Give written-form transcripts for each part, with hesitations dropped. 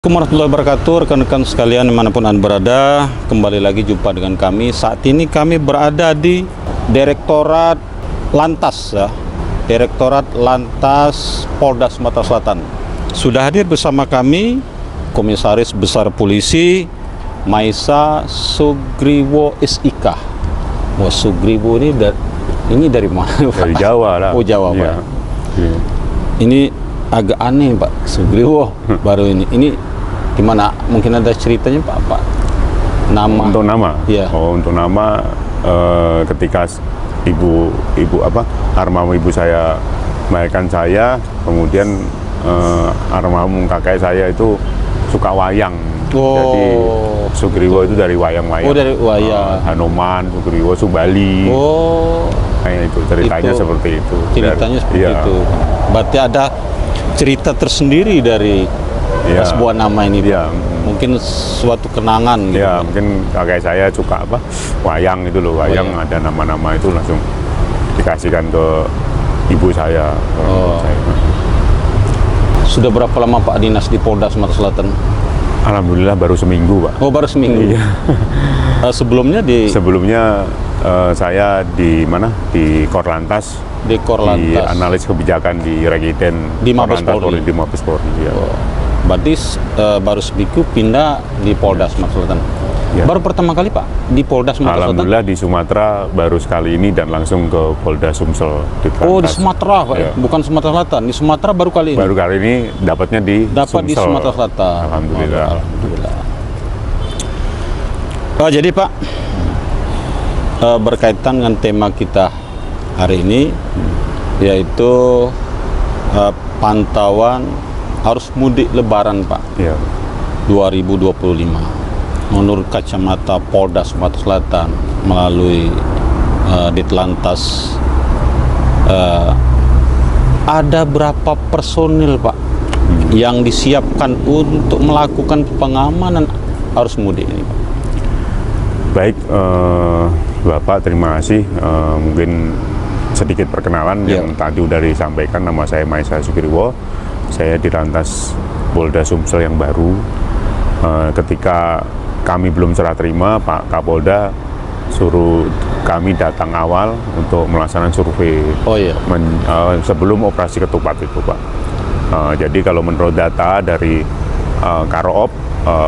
Assalamualaikum warahmatullahi wabarakatuh, rekan-rekan sekalian dimanapun Anda berada. Kembali lagi jumpa dengan kami. Saat ini kami berada di Direktorat Lantas ya, Direktorat Lantas Polda Sumatera Selatan. Sudah hadir bersama kami Komisaris Besar Polisi Maisa Sugriwo SIK. Wah, Sugriwo ini dari mana, Pak? Dari Jawa lah. Oh, Jawa, Pak. Iya. Ini agak aneh, Pak. Sugriwo baru ini gimana? Mungkin ada ceritanya, Pak? Nama? Untuk nama? Iya. Oh, untuk nama ketika ibu almarhum ibu saya melahirkan saya, kemudian almarhum kakek saya itu suka wayang. Oh. Jadi Sugriwo itu dari wayang-wayang. Oh, dari wayang. Hanoman, Sugriwo, Subali. Oh. Kayak itu ceritanya seperti itu. Ceritanya seperti iya. itu. Berarti ada cerita tersendiri dari Iya. sebuah nama ini, Pak. Iya. Mungkin suatu kenangan gitu. Ya, mungkin kakek saya suka wayang itu loh, wayang ada nama-nama itu langsung dikasihkan ke ibu saya. Oh. Sudah berapa lama Pak dinas di Polda Sumatera Selatan? Alhamdulillah baru seminggu, Pak. Oh, baru seminggu. Iya. Sebelumnya Sebelumnya saya di mana? Di Korlantas. di Di Korlantas. analis kebijakan di Regiden Di Mabes Korlantas Polri. Di Mabes Polri. Ya. Oh. Berarti baru seminggu pindah di Polda Sumatera Selatan. Ya. Baru pertama kali, Pak, di Polda Sumatera Selatan? Alhamdulillah di Sumatera baru sekali ini dan langsung ke Polda Sumsel di Oh, di Korlantas. Sumatera, Pak. Ya. Bukan Sumatera Selatan. Di Sumatera baru kali ini. Baru kali ini dapatnya di Dapat di Sumsel. Sumatera Selatan. Alhamdulillah. Oh, alhamdulillah. Jadi, Pak, berkaitan dengan tema kita hari ini, yaitu pantauan arus mudik Lebaran, Pak, Iya. 2025. Menurut kacamata Polda Sumatera Selatan melalui Ditlantas, ada berapa personil, Pak, yang disiapkan untuk melakukan pengamanan arus mudik ini, Pak? Baik, Bapak, terima kasih. Mungkin sedikit perkenalan yang tadi udah disampaikan. Nama saya Maisa Sugriwo. Saya di Lantas Polda Sumsel yang baru. Ketika kami belum serah terima, Pak Kapolda suruh kami datang awal untuk melaksanakan survei. Oh iya. Sebelum operasi ketupat itu, Pak. Jadi kalau menurut data dari Karoop,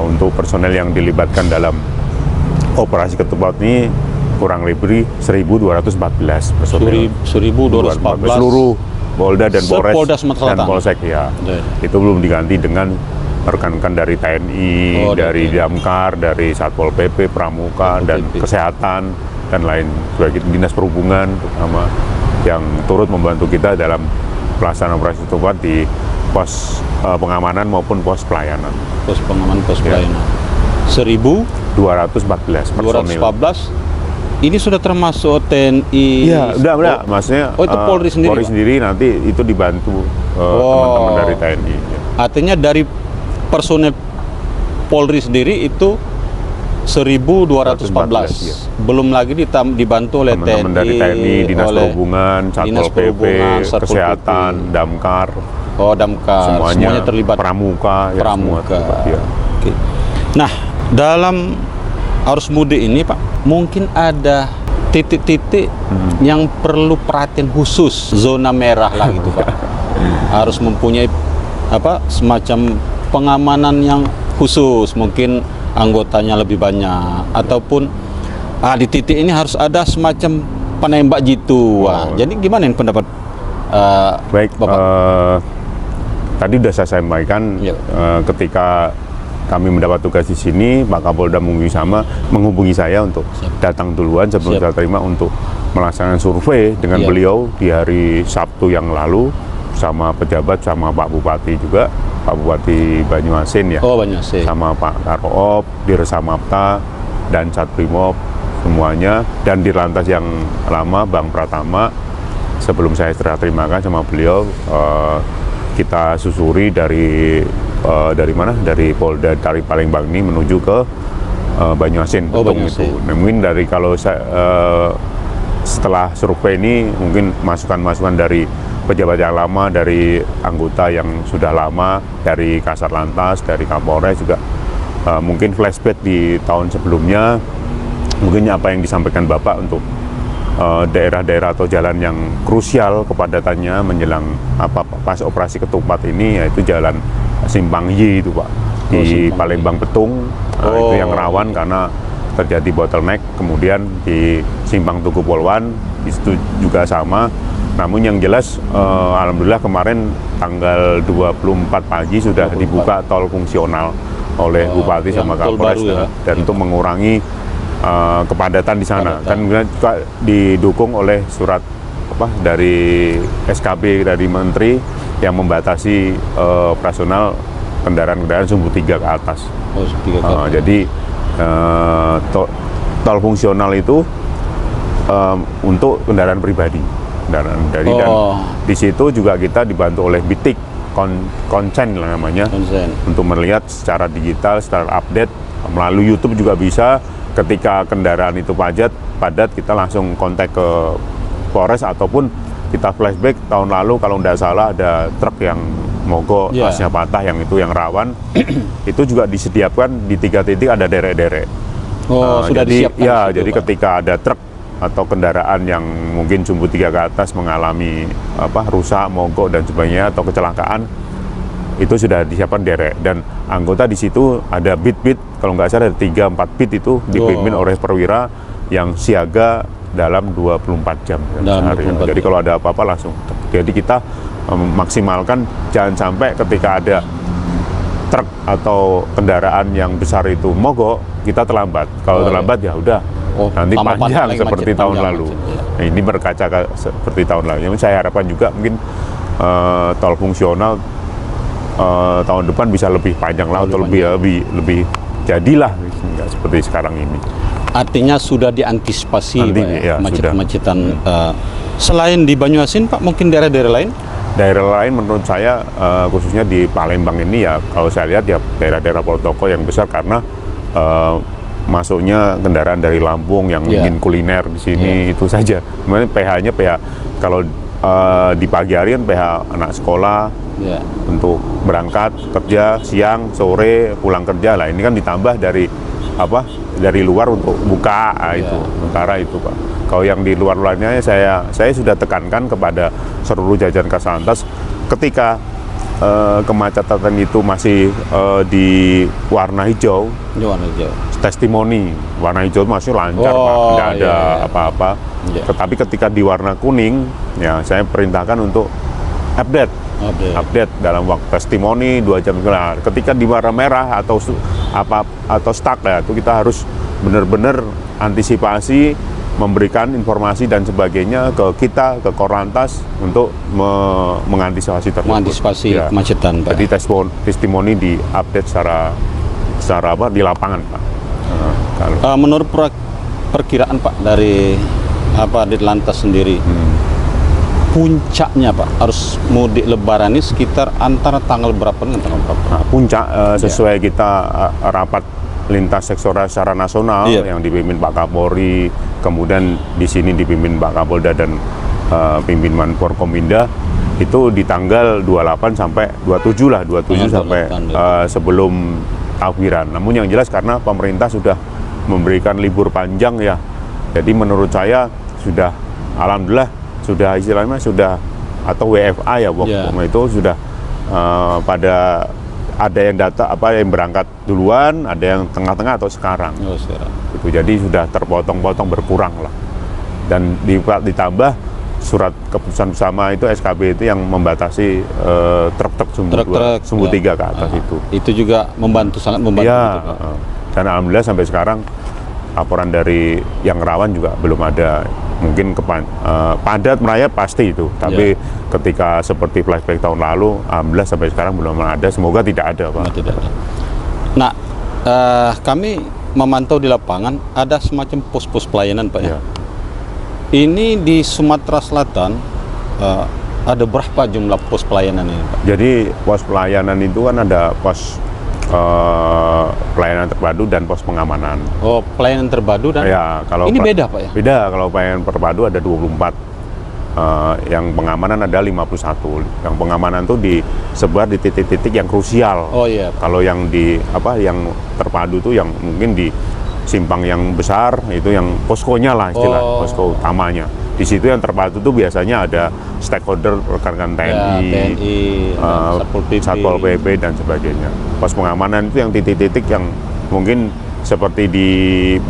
untuk personel yang dilibatkan dalam operasi ketupat ini kurang lebih 1.214 personel. 1.214 seluruh Polda dan Polres Polda Sumatera dan Selatan. Polsek ya. Iya. Itu belum diganti dengan rekan-rekan dari TNI, Oh, dari Damkar, dari Satpol PP, Pramuka, dan PP. Kesehatan dan lain sebagainya, Dinas Perhubungan terutama yang turut membantu kita dalam pelaksanaan operasi ketupat di pos pengamanan maupun pos pelayanan. Pos pengamanan, pos pelayanan. 1.214 personil. 214. Ini sudah termasuk TNI. Iya, udah. Maksudnya Oh, itu Polri sendiri, Polri Pak? sendiri nanti itu dibantu teman-teman dari TNI. Ya. Artinya dari personel Polri sendiri itu 1.214. Iya. Belum lagi dibantu oleh Teman-teman dari TNI, Dinas oleh Perhubungan, Dinas Satpol PP, Perhubungan, Satpol Kesehatan, PP. Damkar, Oh, Damkar, semuanya terlibat. Pramuka, ya, semua Pramuka. terlibat, ya. Oke. Nah, dalam arus mudik ini, Pak, mungkin ada titik-titik yang perlu perhatian khusus, zona merah lah gitu, Pak. Harus mempunyai semacam pengamanan yang khusus, mungkin anggotanya lebih banyak, ataupun di titik ini harus ada semacam penembak jitu. Wah, jadi gimana yang pendapat Baik, Bapak? tadi sudah saya sampaikan Ya. ketika kami mendapat tugas di sini, Pak Kapolda menghubungi saya untuk datang duluan sebelum Siap. saya terima untuk melaksanakan survei dengan Iya. beliau di hari Sabtu yang lalu sama pejabat, sama Pak Bupati juga, Pak Bupati Banyuasin ya, Oh, banyak sih. sama Pak Karoop, Dirsamapta dan Satprimob semuanya, dan di Lantas yang lama Bang Pratama. Sebelum saya serah terimakan sama beliau, kita susuri dari mana? Dari Polda dari Palembang ini menuju ke Banyuasin. Oh, Betung Banyuasin. itu. Nah, mungkin dari kalau setelah survei ini mungkin masukan-masukan dari pejabat yang lama, dari anggota yang sudah lama, dari Kasat Lantas, dari Kapolres juga mungkin flashback di tahun sebelumnya, mungkin apa yang disampaikan Bapak untuk daerah-daerah atau jalan yang krusial kepadatannya menjelang pas operasi ketupat ini, yaitu jalan Simpang Y itu Pak, di Palembang Betung. Itu yang rawan karena terjadi bottleneck. Kemudian di Simpang Tugu Polwan itu juga sama. Namun yang jelas alhamdulillah kemarin tanggal 24 pagi sudah dibuka tol fungsional oleh Bupati sama Kapolres dan untuk mengurangi kepadatan di sana. Kan juga didukung oleh surat dari SKB dari Menteri yang membatasi operasional kendaraan-kendaraan sumbu 3 ke atas. Jadi tol fungsional itu untuk kendaraan pribadi. Dan di situ juga kita dibantu oleh BITIK konsen lah namanya, untuk melihat secara digital, secara update melalui YouTube juga bisa. Ketika kendaraan itu padat, kita langsung kontak ke Polres, ataupun kita flashback tahun lalu kalau tidak salah ada truk yang mogok, asnya patah, yang itu yang rawan. Itu juga disediakan di 3 titik ada derek-derek. Sudah disiapkan. Ya, jadi ketika ada truk atau kendaraan yang mungkin sumbu 3 ke atas mengalami rusak, mogok dan sebagainya, atau kecelakaan, itu sudah disiapkan derek. Dan anggota di situ ada bit-bit, kalau nggak salah ada 3-4 bit itu dipimpin oleh perwira yang siaga dalam 24 jam sehari. Jadi kalau ada apa-apa langsung. Jadi kita memaksimalkan jangan sampai ketika ada truk atau kendaraan yang besar itu mogok, kita terlambat. Kalau terlambat ya udah, nanti panjang seperti tahun lalu. Nah, ini berkaca seperti tahun lalu. Yang saya harapkan juga mungkin tol fungsional tahun depan bisa lebih panjang lah, atau lebih jadilah, nggak seperti sekarang ini. Artinya sudah diantisipasi macet-macetan. Selain di Banyuasin Pak, mungkin daerah-daerah lain? Daerah lain menurut saya khususnya di Palembang ini ya, kalau saya lihat ya daerah-daerah protokol yang besar, karena masuknya kendaraan dari Lampung yang ingin kuliner di sini itu saja. Kemudian PH-nya kalau di pagi hari kan PH anak sekolah untuk berangkat kerja, siang, sore pulang kerja lah. Ini kan ditambah dari luar untuk buka itu. Sementara itu Pak. Kalau yang di luar-luarnya saya sudah tekankan kepada seluruh jajaran Kasat Lantas, ketika kemacetan itu masih di warna hijau, testimoni warna hijau masih lancar Pak, tidak ada apa-apa. Tetapi ketika di warna kuning, ya saya perintahkan untuk update dalam waktu testimoni 2 jam. Nah, ketika di warna merah atau stuck ya, itu kita harus benar-benar antisipasi, memberikan informasi dan sebagainya ke kita, ke Korlantas, untuk mengantisipasi tersebut. Mengantisipasi kemacetan Pak. Jadi testimoni diupdate secara di lapangan Pak. Menurut perkiraan Pak dari Ditlantas sendiri, puncaknya Pak arus mudik Lebaran ini sekitar antara tanggal berapa dengan tanggal berapa? Nah, puncak sesuai kita rapat lintas sektoral secara nasional yang dipimpin Pak Kapolri, kemudian di sini dipimpin Pak Kapolda dan pimpinan Forkominda, itu di tanggal 28 sampai 27 lah, 27 sampai sebelum takbiran. Namun yang jelas karena pemerintah sudah memberikan libur panjang ya, jadi menurut saya sudah, alhamdulillah sudah istilahnya sudah, atau WFA ya itu sudah pada ada yang yang berangkat duluan, ada yang tengah-tengah atau sekarang. Itu jadi sudah terpotong-potong, berkurang lah. Dan ditambah surat keputusan bersama itu SKB itu yang membatasi truk-truk sumbu 3 ke atas itu. Itu juga sangat membantu. Ya, dan alhamdulillah sampai sekarang laporan dari yang rawan juga belum ada. Mungkin padat merayap pasti itu, tapi ketika seperti flashback tahun lalu, alhamdulillah sampai sekarang belum ada. Semoga tidak ada Pak. Tidak ada. Nah, kami memantau di lapangan ada semacam pos-pos pelayanan Pak ya. Ini di Sumatera Selatan ada berapa jumlah pos pelayanan ini Pak? Jadi pos pelayanan itu kan ada pos pelayanan terpadu dan pos pengamanan. Pelayanan terpadu dan kalau ini beda Pak ya? Beda, kalau pelayanan terpadu ada 24 yang pengamanan ada 51. Yang pengamanan itu disebar di titik-titik yang krusial. Oh iya. Kalau yang yang terpadu itu yang mungkin di simpang yang besar, itu yang poskonya lah istilah, posko utamanya. Di situ yang terpadu itu biasanya ada stakeholder rekan-rekan TNI, Satpol PP dan sebagainya. Pos pengamanan itu yang titik-titik yang mungkin seperti di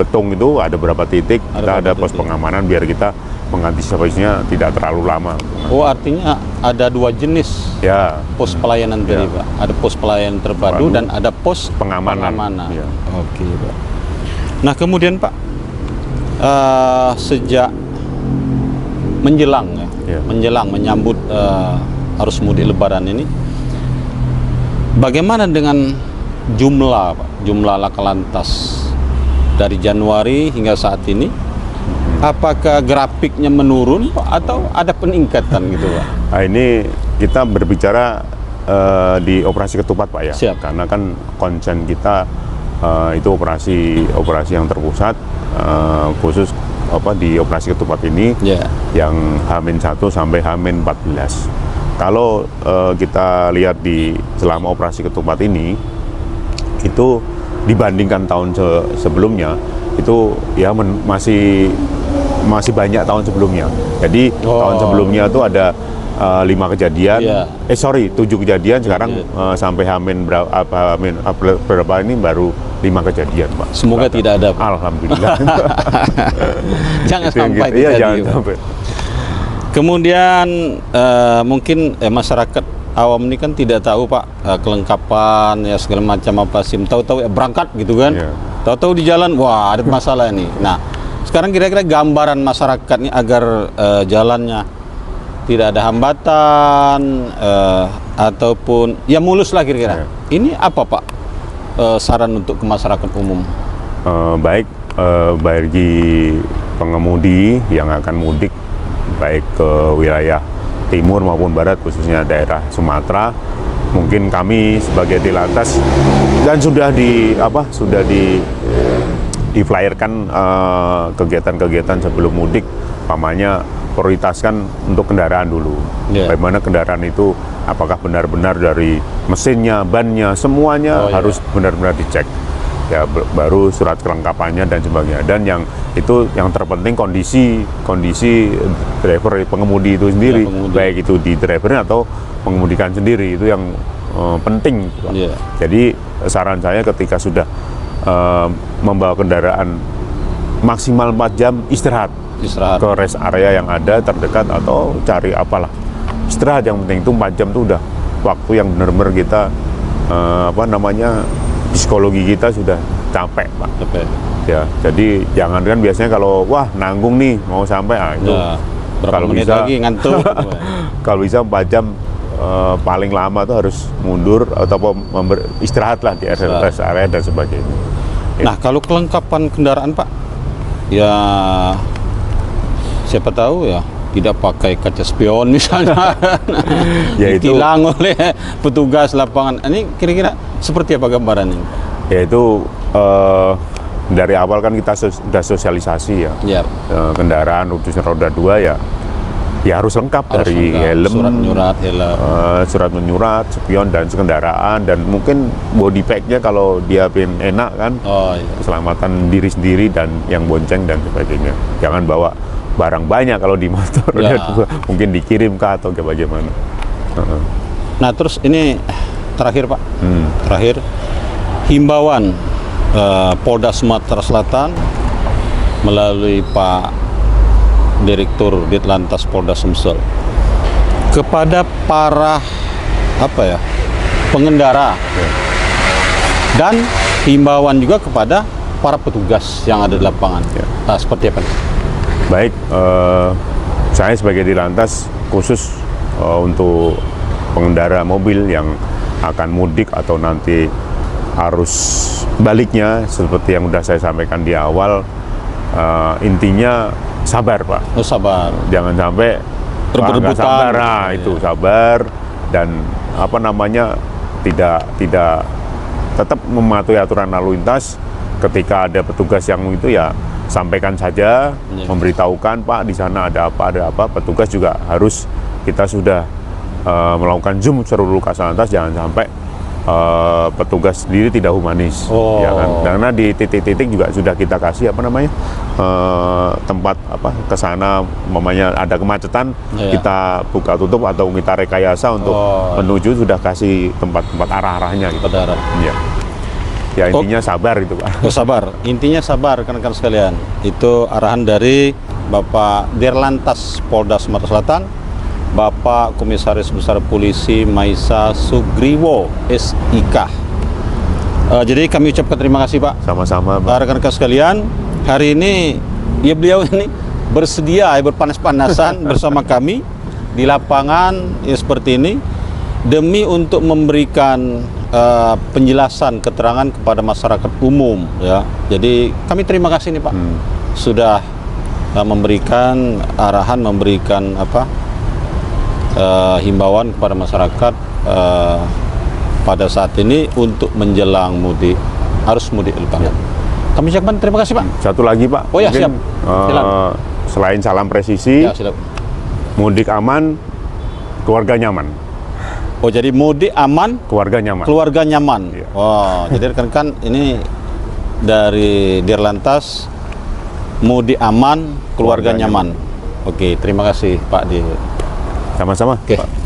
Betung itu ada berapa titik, kita ada pos pengamanan biar kita mengantisipasinya tidak terlalu lama. Oh, artinya ada 2 jenis ya pos pelayanan tadi, Pak. Ada pos pelayanan terpadu dan ada pos pengamanan. Ya. Oke, Pak. Nah, kemudian Pak, sejak menjelang menjelang menyambut arus mudik Lebaran ini, bagaimana dengan jumlah, Pak? Jumlah laka lantas dari Januari hingga saat ini? Apakah grafiknya menurun, Pak, atau ada peningkatan gitu, Pak? Nah, ini kita berbicara di operasi ketupat, Pak, ya. Siap. Karena kan konsen kita itu operasi yang terpusat, khusus di operasi ketupat ini yang H-1 sampai H-14. Kalau kita lihat selama operasi ketupat ini, itu dibandingkan tahun sebelumnya itu ya masih banyak tahun sebelumnya. Jadi tahun sebelumnya itu ada 5 kejadian, 7 kejadian. Sekarang sampai berapa ini baru 5 kejadian, Pak. Semoga tidak ada, Pak. Alhamdulillah. Jangan sampai terjadi. Kemudian mungkin masyarakat awam ini kan tidak tahu, Pak, kelengkapan ya segala macam apa SIM. Tahu-tahu berangkat gitu kan. Tahu-tahu di jalan, wah ada masalah ini. Nah, sekarang kira-kira gambaran masyarakat ini agar jalannya tidak ada hambatan ataupun ya mulus lah kira-kira. Ini apa, Pak, saran untuk ke masyarakat umum? Baik, bagi pengemudi yang akan mudik baik ke wilayah timur maupun barat, khususnya daerah Sumatera, mungkin kami sebagai Tilantas dan sudah di-flyerkan kegiatan-kegiatan sebelum mudik, pamannya prioritaskan untuk kendaraan dulu. Bagaimana kendaraan itu, apakah benar-benar dari mesinnya, bannya, semuanya harus benar-benar dicek. Ya, baru surat kelengkapannya dan sebagainya. Dan yang terpenting kondisi driver, pengemudi itu sendiri, baik itu di drivernya atau pengemudikan sendiri, itu yang penting. Jadi saran saya ketika sudah membawa kendaraan, maksimal 4 jam istirahat ke rest area yang ada terdekat atau cari apalah, istirahat. Yang penting itu 4 jam itu udah waktu yang benar-benar kita psikologi kita sudah capek, Pak. Ya, jadi jangan kan biasanya kalau nanggung nih mau sampai itu kalau bisa lagi ngantuk. Kalau bisa 4 jam paling lama tuh harus mundur atau istirahat lah di rest area dan sebagainya. Nah, kalau kelengkapan kendaraan, Pak, ya siapa tahu ya tidak pakai kaca spion misalnya, ditilang oleh petugas lapangan. Ini kira-kira seperti apa gambaran ini? Yaitu dari awal kan kita sudah sosialisasi ya. Kendaraan khususnya roda 2 ya harus lengkap, dari helm, surat menyurat, spion dan kendaraan, dan mungkin body packnya kalau dia pengen enak kan, keselamatan diri sendiri dan yang bonceng dan sebagainya. Jangan bawa barang banyak kalau di motor, mungkin dikirim kah atau bagaimana. Nah, terus ini terakhir, Pak, terakhir himbauan Polda Sumatera Selatan melalui Pak Direktur Ditlantas Polda Sumsel kepada para pengendara dan himbauan juga kepada para petugas yang ada di lapangan. Nah, seperti apa? Baik, saya sebagai Ditlantas khusus untuk pengendara mobil yang akan mudik atau nanti arus baliknya, seperti yang sudah saya sampaikan di awal, intinya sabar, Pak. Sabar. Jangan sampai berebut-rebutan. Sabar, itu sabar dan tidak tetap mematuhi aturan lalu lintas. Ketika ada petugas yang itu ya sampaikan saja, Iya. memberitahukan Pak di sana ada apa, petugas juga harus kita sudah melakukan zoom seluruh Kasal Lantas, jangan sampai petugas sendiri tidak humanis, Oh. ya kan? Karena di titik-titik juga sudah kita kasih tempat ke sana, mamanya ada kemacetan, Iya. kita buka tutup atau kita rekayasa untuk Oh. menuju, sudah kasih tempat-tempat arah-arahnya gitu. Pada arah. Ya. Ya intinya sabar itu Pak. Oh, sabar. Intinya sabar rekan-rekan sekalian. Itu arahan dari Bapak Dirlantas Polda Sumatera Selatan, Bapak Komisaris Besar Polisi Maisa Sugriwo SIK. Jadi kami ucapkan terima kasih Pak. Sama-sama Pak. Rekan-rekan sekalian, hari ini ya beliau ini bersedia berpanas-panasan bersama kami di lapangan ya, seperti ini demi untuk memberikan penjelasan keterangan kepada masyarakat umum ya. Jadi kami terima kasih nih Pak sudah memberikan arahan, memberikan himbauan kepada masyarakat pada saat ini untuk menjelang mudik, arus mudik lebaran. Kami ucapkan terima kasih Pak. Satu lagi Pak. Oh ya, mungkin, siap. Silakan. Selain salam presisi, Ya, silakan. mudik aman, keluarga nyaman. Oh, jadi mudik aman, Keluarga nyaman. keluarga nyaman. Iya. Wah, jadi rekan-rekan ini dari Dirlantas, mudik aman, keluarga Keluarga nyaman. Oke, terima kasih Pak Dir. Sama-sama Oke. Pak.